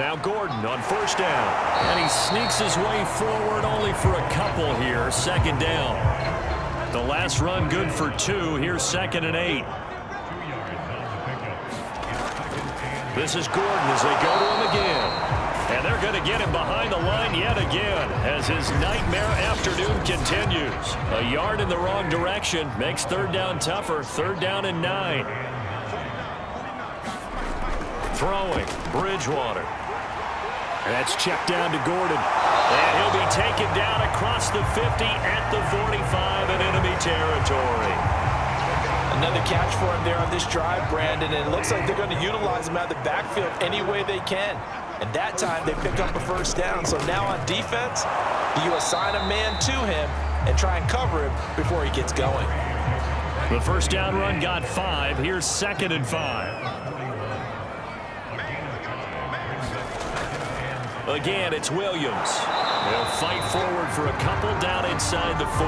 Now Gordon on first down. And he sneaks his way forward only for a couple here. Second down. The last run good for 2. Here's 2nd and 8. This is Gordon as they go to him again. And they're going to get him behind the line yet again as his nightmare afternoon continues. A yard in the wrong direction makes third down tougher. 3rd down and 9. Throwing, Bridgewater. That's checked down to Gordon. And he'll be taken down across the 50 at the 45 in enemy territory. Another catch for him there on this drive, Brandon, and it looks like they're going to utilize him out of the backfield any way they can. And that time they pick up a first down. So now on defense, you assign a man to him and try and cover him before he gets going. The first down run got 5. Here's 2nd and 5. Again, it's Williams. They'll fight forward for a couple down inside the 40.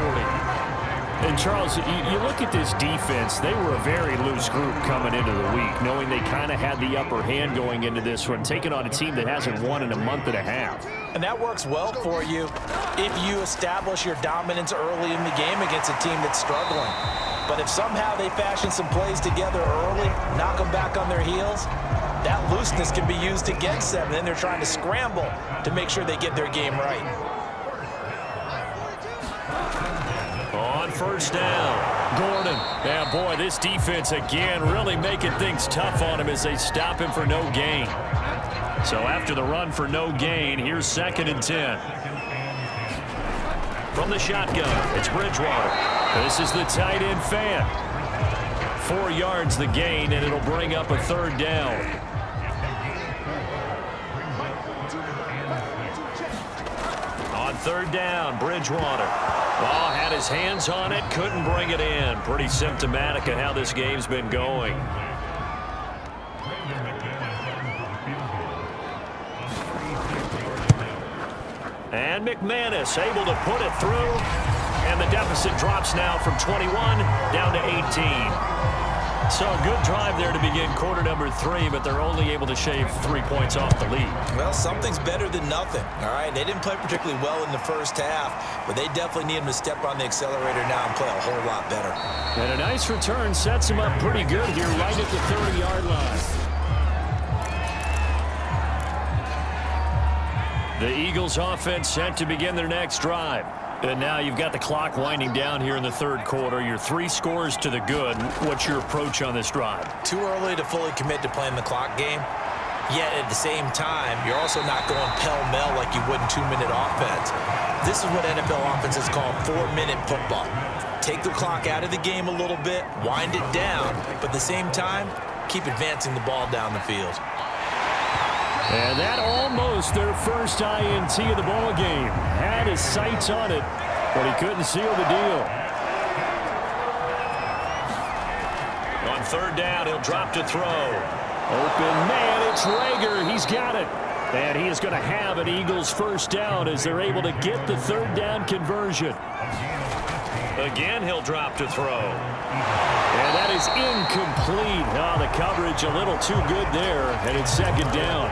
And, Charles, you look at this defense, they were a very loose group coming into the week, knowing they kind of had the upper hand going into this one, taking on a team that hasn't won in a month and a half. And that works well for you if you establish your dominance early in the game against a team that's struggling. But if somehow they fashion some plays together early, knock them back on their heels, that looseness can be used against them. And then they're trying to scramble to make sure they get their game right. On first down, Gordon. Yeah, boy, this defense again really making things tough on him as they stop him for no gain. So after the run for no gain, here's 2nd and 10. From the shotgun, it's Bridgewater. This is the tight end fan. 4 yards the gain, and it'll bring up a 3rd down. On 3rd down, Bridgewater. Oh, had his hands on it, couldn't bring it in. Pretty symptomatic of how this game's been going. And McManus able to put it through. And the deficit drops now from 21 down to 18. So a good drive there to begin quarter number 3, but they're only able to shave 3 points off the lead. Well, something's better than nothing, all right? They didn't play particularly well in the first half, but they definitely need him to step on the accelerator now and play a whole lot better. And a nice return sets him up pretty good here right at the 30-yard line. The Eagles offense set to begin their next drive. And now you've got the clock winding down here in the 3rd quarter. You're 3 scores to the good. What's your approach on this drive? Too early to fully commit to playing the clock game. Yet at the same time, you're also not going pell-mell like you would in 2-minute offense. This is what NFL offenses call 4-minute football. Take the clock out of the game a little bit, wind it down, but at the same time, keep advancing the ball down the field. And that almost their first INT of the ball game. Had his sights on it, but he couldn't seal the deal. On 3rd down, he'll drop to throw. Open man, it's Rager. He's got it. And he is going to have an Eagles first down as they're able to get the 3rd down conversion. Again, he'll drop to throw. And that is incomplete. Oh, the coverage a little too good there, and it's 2nd down.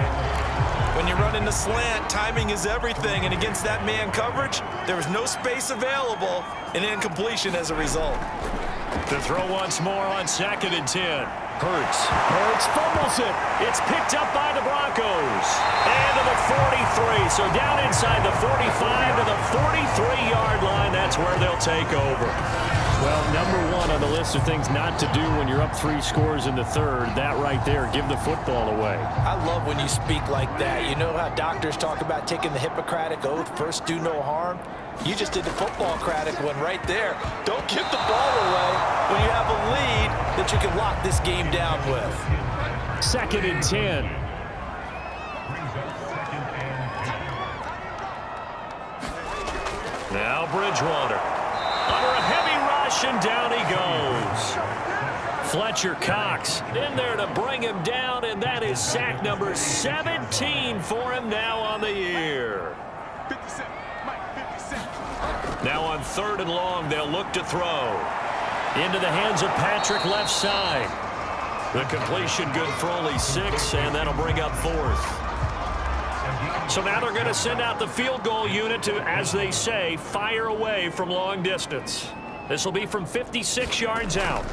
When you're running the slant, timing is everything, and against that man coverage, there was no space available, and incompletion as a result. To throw once more on 2nd and 10. Hurts fumbles it. It's picked up by the Broncos. And to the 43. So down inside the 45 to the 43-yard line. That's where they'll take over. Well, number 1 on the list of things not to do when you're up 3 scores in the 3rd. That right there, give the football away. I love when you speak like that. You know how doctors talk about taking the Hippocratic Oath, first do no harm? You just did the football-cratic one right there. Don't give the ball away when you have a lead that you can lock this game down with. 2nd and 10. Now Bridgewater. Under a heavy rush, and down he goes. Fletcher Cox in there to bring him down, and that is sack number 17 for him now on the year. Now on 3rd and long, they'll look to throw. Into the hands of Patrick left side. The completion good for only 6, and that'll bring up 4th. So now they're going to send out the field goal unit to, as they say, fire away from long distance. This will be from 56 yards out.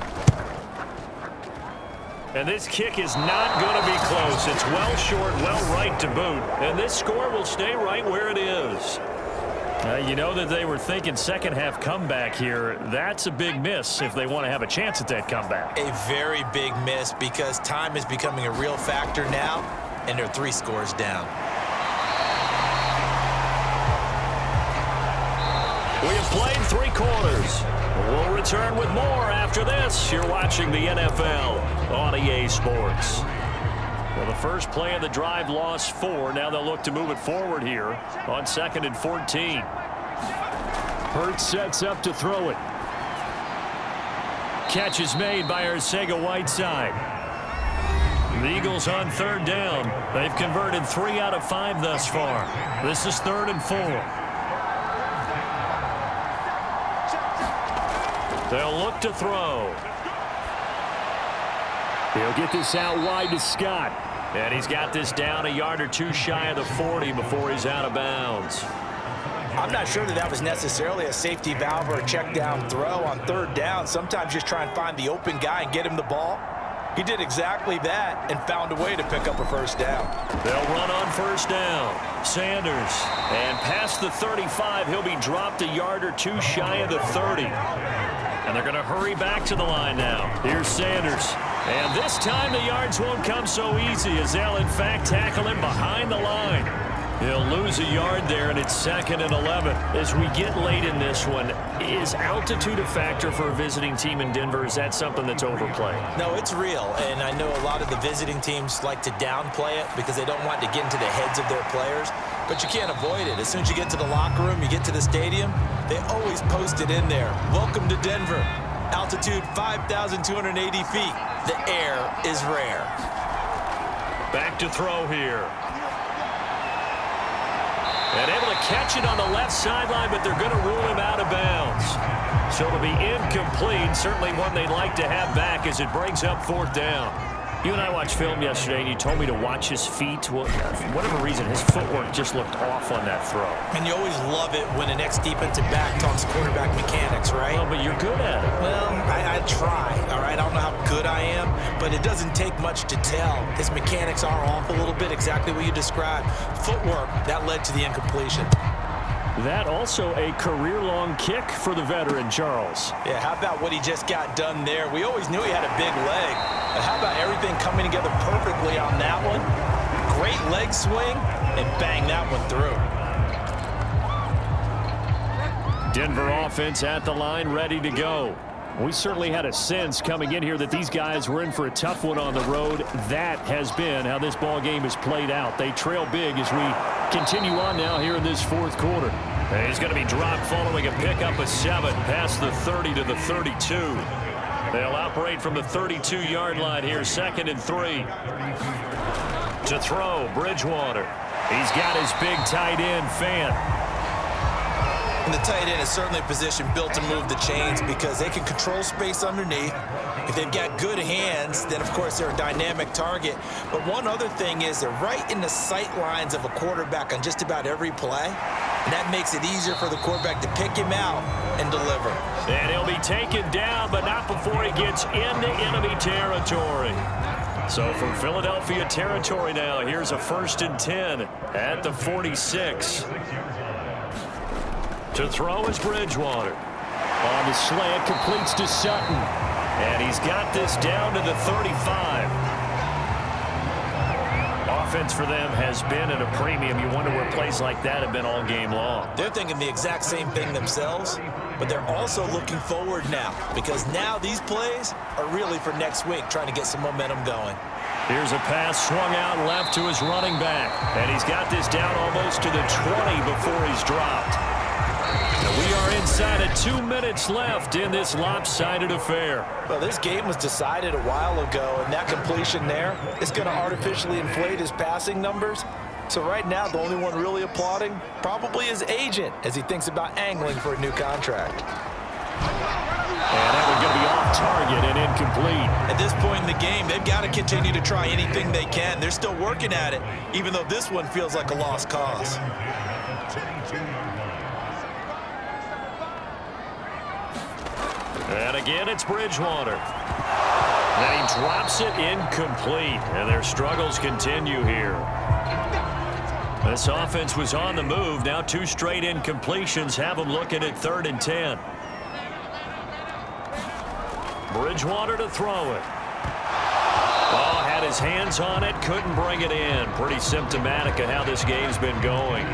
And this kick is not going to be close. It's well short, well right to boot. And this score will stay right where it is. You know that they were thinking second half comeback here. That's a big miss if they want to have a chance at that comeback. A very big miss because time is becoming a real factor now, and they're 3 scores down. We have played 3 quarters. We'll return with more after this. You're watching the NFL on EA Sports. Well, the first play of the drive lost 4. Now they'll look to move it forward here on 2nd and 14. Hurts sets up to throw it. Catch is made by Arcega-Whiteside. The Eagles on 3rd down. They've converted 3 out of 5 thus far. This is 3rd and 4. They'll look to throw. He'll get this out wide to Scott. And he's got this down a yard or 2 shy of the 40 before he's out of bounds. I'm not sure that was necessarily a safety valve or a check down throw on 3rd down. Sometimes just try and find the open guy and get him the ball. He did exactly that and found a way to pick up a 1st down. They'll run on 1st down. Sanders. And past the 35, he'll be dropped a yard or 2 shy of the 30. And they're going to hurry back to the line now. Here's Sanders. And this time the yards won't come so easy as they'll, in fact, tackle him behind the line. He'll lose a yard there, and it's 2nd and 11. As we get late in this one, is altitude a factor for a visiting team in Denver? Is that something that's overplayed? No, it's real, and I know a lot of the visiting teams like to downplay it because they don't want to get into the heads of their players, but you can't avoid it. As soon as you get to the locker room, you get to the stadium, they always post it in there. Welcome to Denver. Altitude 5,280 feet. The air is rare. Back to throw here. And able to catch it on the left sideline, but they're going to rule him out of bounds. So it'll be incomplete. Certainly one they'd like to have back as it brings up 4th down. You and I watched film yesterday, and you told me to watch his feet. Well, for whatever reason, his footwork just looked off on that throw. And you always love it when an ex-defensive back talks quarterback mechanics, right? Well, but you're good at it. Well, I try, all right? I don't know how good I am, but it doesn't take much to tell. His mechanics are off a little bit, exactly what you described. Footwork, that led to the incompletion. That also a career-long kick for the veteran, Charles. Yeah, how about what he just got done there? We always knew he had a big leg. But how about everything coming together perfectly on that one? Great leg swing, and bang that one through. Denver offense at the line, ready to go. We certainly had a sense coming in here that these guys were in for a tough one on the road. That has been how this ball game has played out. They trail big as we continue on now here in this 4th quarter. And he's going to be dropped following a pickup of 7 past the 30 to the 32. They'll operate from the 32-yard line here, 2nd and 3. To throw, Bridgewater. He's got his big tight end, Fant. And the tight end is certainly a position built to move the chains because they can control space underneath. If they've got good hands, then, of course, they're a dynamic target. But one other thing is they're right in the sight lines of a quarterback on just about every play. And that makes it easier for the quarterback to pick him out and deliver. And he'll be taken down, but not before he gets into enemy territory. So from Philadelphia territory now, here's a 1st and 10 at the 46. To throw is Bridgewater. On the slant, completes to Sutton. And he's got this down to the 35. Offense for them has been at a premium. You wonder where plays like that have been all game long. They're thinking the exact same thing themselves, but they're also looking forward now because now these plays are really for next week, trying to get some momentum going. Here's a pass swung out left to his running back. And he's got this down almost to the 20 before he's dropped. We are inside of 2 minutes left in this lopsided affair. Well, this game was decided a while ago, and that completion there is going to artificially inflate his passing numbers. So right now, the only one really applauding probably his agent as he thinks about angling for a new contract. And that one's going to be off target and incomplete. At this point in the game, they've got to continue to try anything they can. They're still working at it, even though this one feels like a lost cause. And again, it's Bridgewater. And he drops it incomplete. And their struggles continue here. This offense was on the move. Now 2 straight incompletions have them looking at 3rd and 10. Bridgewater to throw it. Oh, had his hands on it, couldn't bring it in. Pretty symptomatic of how this game's been going.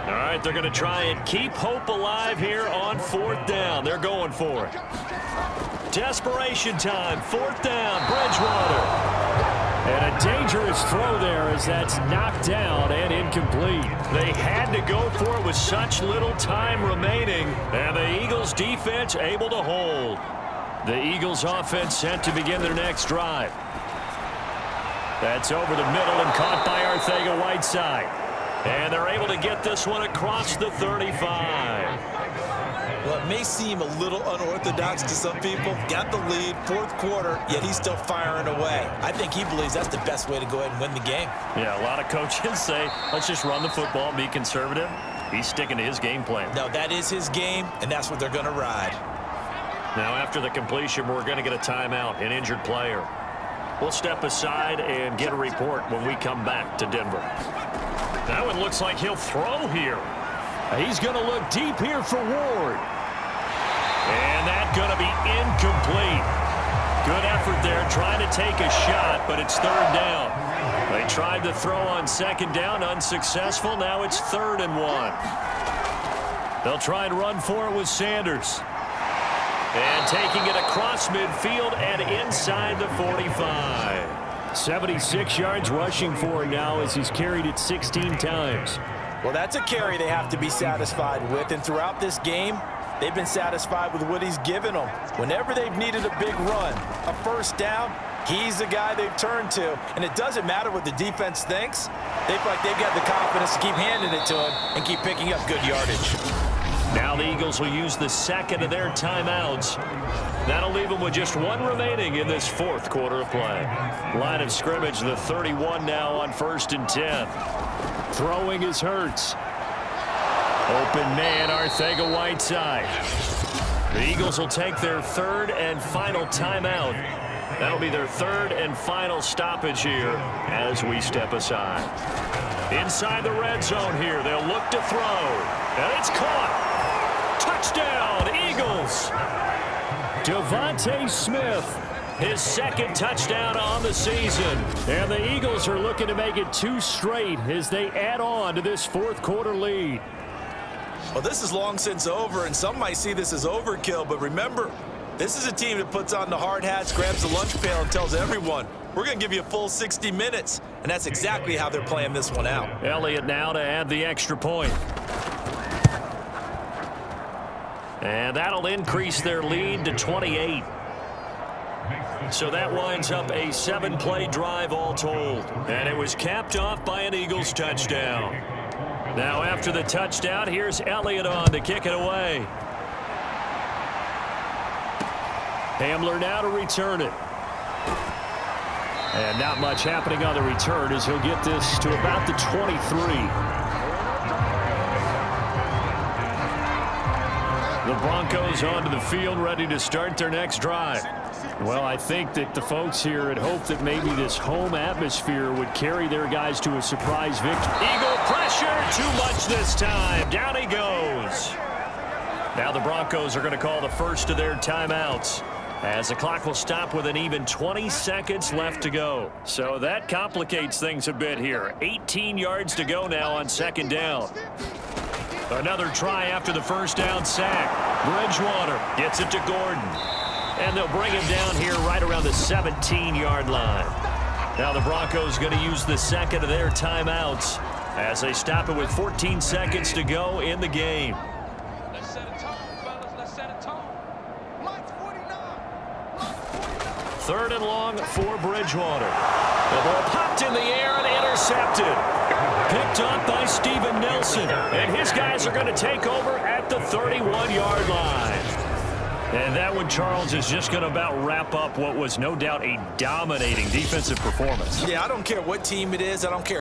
All right, they're going to try and keep hope alive here on 4th down. They're going for it. Desperation time, 4th down, Bridgewater. And a dangerous throw there as that's knocked down and incomplete. They had to go for it with such little time remaining. And the Eagles defense able to hold. The Eagles offense set to begin their next drive. That's over the middle and caught by Arcega-Whiteside. And they're able to get this one across the 35. Well, it may seem a little unorthodox to some people. Got the lead, 4th quarter, yet he's still firing away. I think he believes that's the best way to go ahead and win the game. Yeah, a lot of coaches say, let's just run the football and be conservative. He's sticking to his game plan. No, that is his game, and that's what they're going to ride. Now, after the completion, we're going to get a timeout, an injured player. We'll step aside and get a report when we come back to Denver. That one looks like he'll throw here. He's going to look deep here for Ward. And that's going to be incomplete. Good effort there trying to take a shot, but it's 3rd down. They tried to throw on 2nd down, unsuccessful. Now it's 3rd and 1. They'll try and run for it with Sanders. And taking it across midfield and inside the 45. 76 yards rushing for him now as he's carried it 16 times. Well, that's a carry they have to be satisfied with. And throughout this game, they've been satisfied with what he's given them. Whenever they've needed a big run, a 1st down, he's the guy they've turned to. And it doesn't matter what the defense thinks. They feel like they've got the confidence to keep handing it to him and keep picking up good yardage. Now the Eagles will use the 2nd of their timeouts. That'll leave them with just 1 remaining in this 4th quarter of play. Line of scrimmage, the 31 now on 1st and 10. Throwing is Hurts. Open man, Arcega-Whiteside. The Eagles will take their 3rd and final timeout. That'll be their 3rd and final stoppage here as we step aside. Inside the red zone here, they'll look to throw. And it's caught. Touchdown, Eagles. Devontae Smith, his 2nd touchdown on the season. And the Eagles are looking to make it 2 straight as they add on to this 4th quarter lead. Well, this is long since over, and some might see this as overkill. But remember, this is a team that puts on the hard hats, grabs the lunch pail, and tells everyone, we're going to give you a full 60 minutes. And that's exactly how they're playing this one out. Elliott now to add the extra point. And that'll increase their lead to 28. So that winds up a 7-play drive all told. And it was capped off by an Eagles touchdown. Now after the touchdown, here's Elliott on to kick it away. Hamler now to return it. And not much happening on the return as he'll get this to about the 23. The Broncos onto the field ready to start their next drive. Well, I think that the folks here had hoped that maybe this home atmosphere would carry their guys to a surprise victory. Eagle pressure, too much this time. Down he goes. Now the Broncos are going to call the first of their timeouts, as the clock will stop with an even 20 seconds left to go. So that complicates things a bit here. 18 yards to go now on 2nd down. Another try after the 1st down sack. Bridgewater gets it to Gordon. And they'll bring him down here right around the 17-yard line. Now the Broncos going to use the 2nd of their timeouts as they stop it with 14 seconds to go in the game. Let's set a tone, fellas. Let's set a tone. Mike's 49. 3rd and long for Bridgewater. The ball popped in the air and intercepted. Picked up by Steven Nelson. And his guys are going to take over at the 31-yard line. And that one, Charles, is just going to about wrap up what was no doubt a dominating defensive performance. Yeah, I don't care what team it is. I don't care